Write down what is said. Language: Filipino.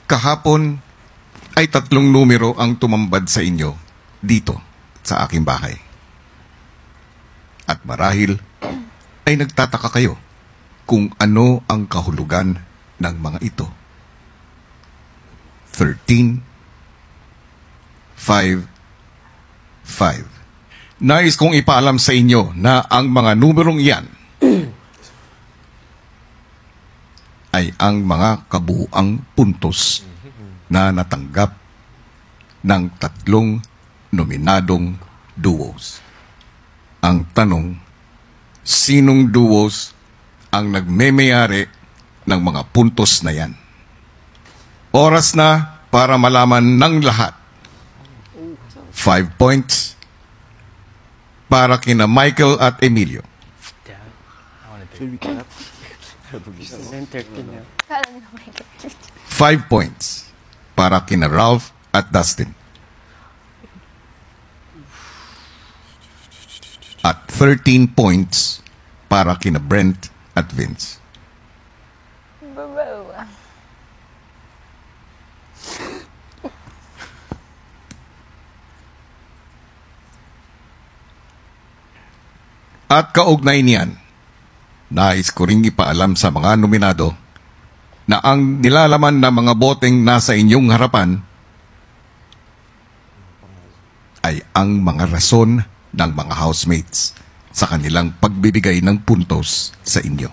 Kahapon ay 3 numero ang tumambad sa inyo dito sa aking bahay. At marahil ay nagtataka kayo kung ano ang kahulugan ng mga ito. 13, 5, 5. Nais kong ipaalam sa inyo na ang mga numerong iyan ay ang mga kabuuang puntos na natanggap ng 3 nominadong duos. Ang tanong, sinong duos ang nagmemayari ng mga puntos na yan? Oras na para malaman ng lahat. 5 points para kina Michael at Emilio. Should we clap? 5 points para kina Ralph at Dustin. At 13 points para kina Brent at Vince. At kaugnay niyan, nais ko ring ipaalam sa mga nominado na ang nilalaman ng mga boteng nasa inyong harapan ay ang mga rason ng mga housemates sa kanilang pagbibigay ng puntos sa inyo.